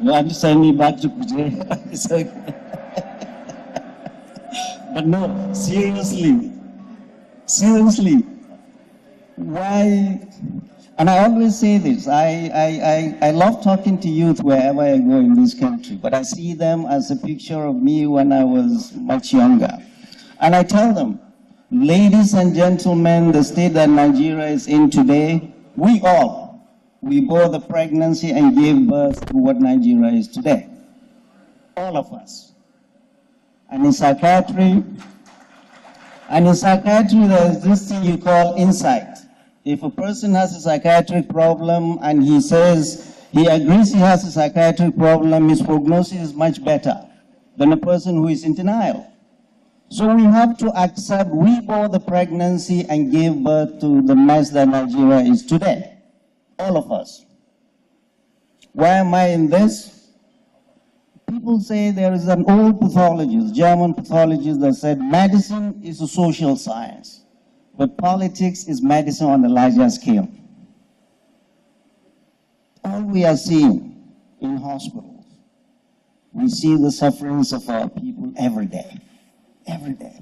You want to send me back to Kuje? It's okay. But no, seriously, why? And I always say this, I love talking to youth wherever I go in this country, but I see them as a picture of me when I was much younger. And I tell them, ladies and gentlemen, the state that Nigeria is in today, we bore the pregnancy and gave birth to what Nigeria is today. All of us. And in psychiatry, there's this thing you call insight. If a person has a psychiatric problem and he says, he agrees he has a psychiatric problem, his prognosis is much better than a person who is in denial. So we have to accept we bore the pregnancy and gave birth to the mess that Nigeria is today. All of us. Why am I in this? People say there is an old pathologist, German pathologist, that said medicine is a social science. But politics is medicine on a larger scale. All we are seeing in hospitals, we see the sufferings of our people every day. Every day.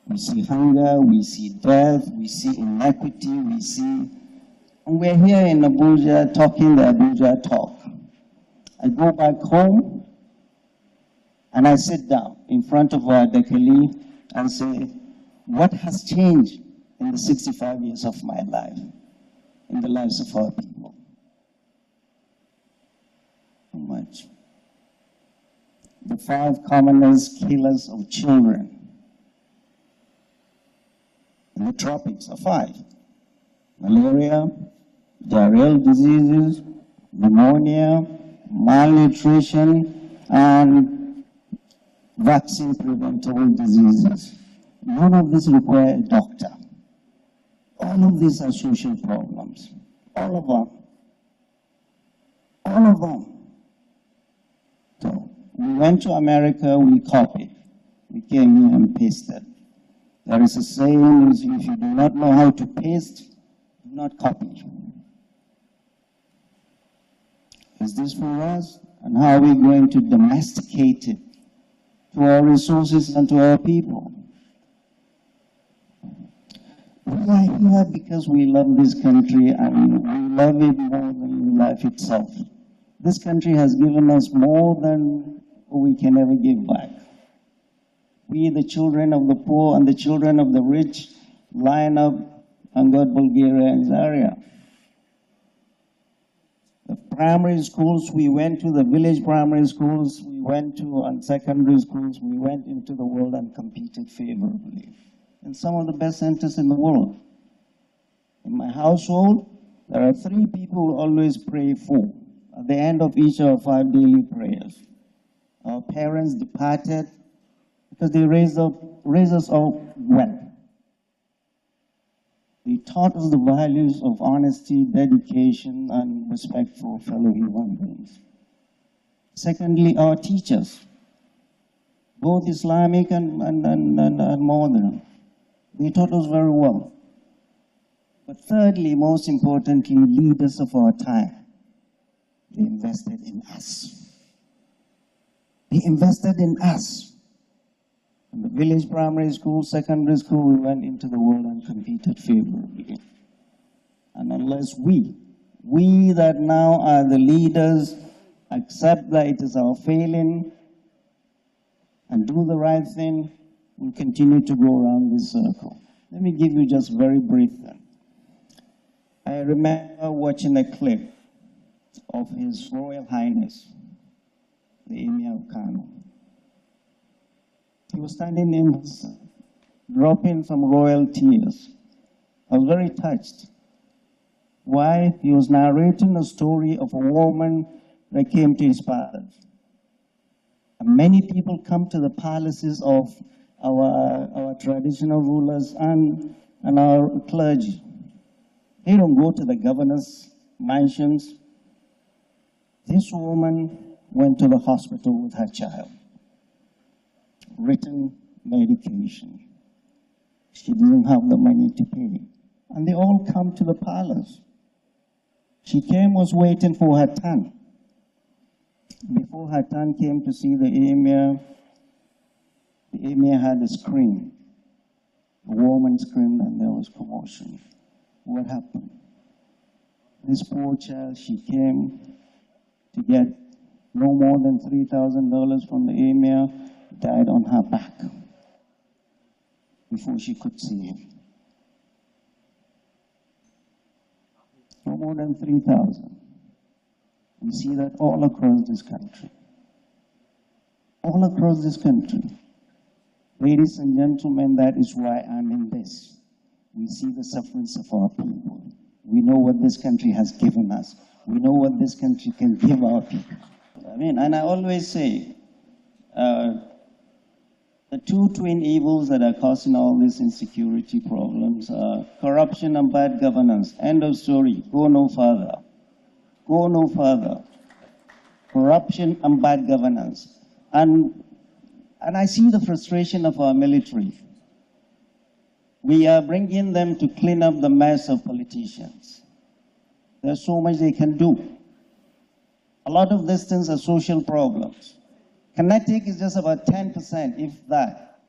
We see hunger, we see death, we see inequity, and we're here in Abuja talking the Abuja talk. I go back home and I sit down in front of our Dekali and say, what has changed in the 65 years of my life, in the lives of our people? How much? The 5 commonest killers of children in the tropics are 5. Malaria, diarrheal diseases, pneumonia, malnutrition, and vaccine-preventable diseases. None of this require a doctor. All of these are social problems. All of them. All of them. So we went to America, we copied. We came here and pasted. There is a saying, if you do not know how to paste, do not copy. Is this for us? And how are we going to domesticate it to our resources and to our people? We are here because we love this country and we love it more than life itself. This country has given us more than we can ever give back. We, the children of the poor and the children of the rich, line up and got Bulgaria and Zaria. The primary schools we went to, the village primary schools we went to, and secondary schools, we went into the world and competed favorably in some of the best centers in the world. In my household, there are 3 people who always pray for at the end of each of our 5 daily prayers. Our parents departed because they raised us all well. They taught us the values of honesty, dedication, and respect for fellow human beings. Secondly, our teachers, both Islamic and modern. They taught us very well. But thirdly, most importantly, leaders of our time. They invested in us. They invested in us. In the village primary school, secondary school, we went into the world and competed favorably. And unless we that now are the leaders, accept that it is our failing and do the right thing, we'll continue to go around this circle. Let me give you just very brief then. I remember watching a clip of His Royal Highness, the Emir of Kano. He was standing in, dropping some royal tears. I was very touched. Why? He was narrating a story of a woman that came to his palace. And many people come to the palaces of our traditional rulers and our clergy. They don't go to the governor's mansions. This woman went to the hospital with her child. Written medication. She didn't have the money to pay. And they all come to the palace. She came, was waiting for her turn. Before her turn came to see the emir had a scream. A woman screamed and there was commotion. What happened? This poor child, she came to get no more than $3,000 from the emir, died on her back before she could see him. No more than 3,000. We see that all across this country. All across this country. Ladies and gentlemen, that is why I'm in this. We see the sufferings of our people. We know what this country has given us. We know what this country can give our people. And I always say, the two twin evils that are causing all these insecurity problems are corruption and bad governance. End of story. Go no further. Go no further. Corruption and bad governance. And I see the frustration of our military. We are bringing them to clean up the mess of politicians. There's so much they can do. A lot of these things are social problems. Kinetic is just about 10%, if that.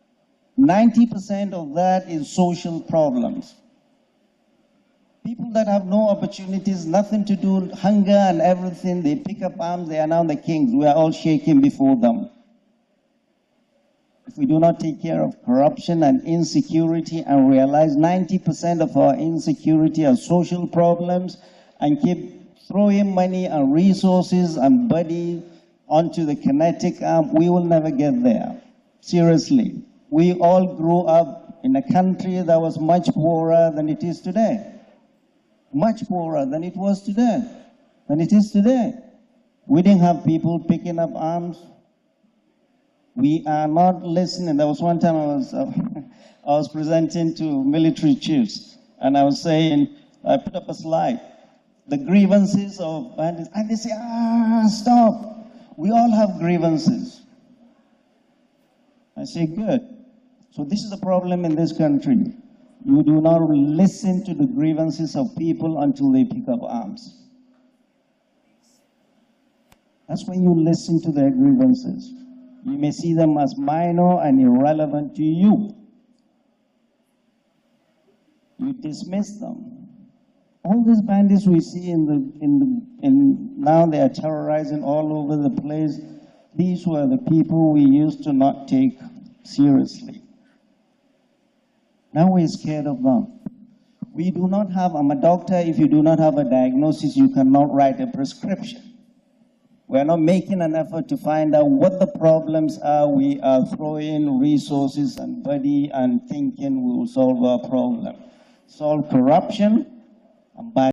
90% of that is social problems. People that have no opportunities, nothing to do, hunger and everything, they pick up arms, they are now the kings. We are all shaking before them. If we do not take care of corruption and insecurity and realize 90% of our insecurity are social problems and keep throwing money and resources and body onto the kinetic arm, we will never get there. Seriously. We all grew up in a country that was much poorer than it is today. Much poorer than it was today, than it is today. We didn't have people picking up arms. We are not listening. There was one time I was presenting to military chiefs, and I was saying, I put up a slide, the grievances of bandits, and they say, stop. We all have grievances. I say, good. So this is the problem in this country. You do not listen to the grievances of people until they pick up arms. That's when you listen to their grievances. You may see them as minor and irrelevant to you. You dismiss them. All these bandits we see now they are terrorizing all over the place. These were the people we used to not take seriously. Now we're scared of them. We do not have, I'm a doctor, if you do not have a diagnosis, you cannot write a prescription. We're not making an effort to find out what the problems are. We are throwing resources and body and thinking we will solve our problem. Solve corruption and bad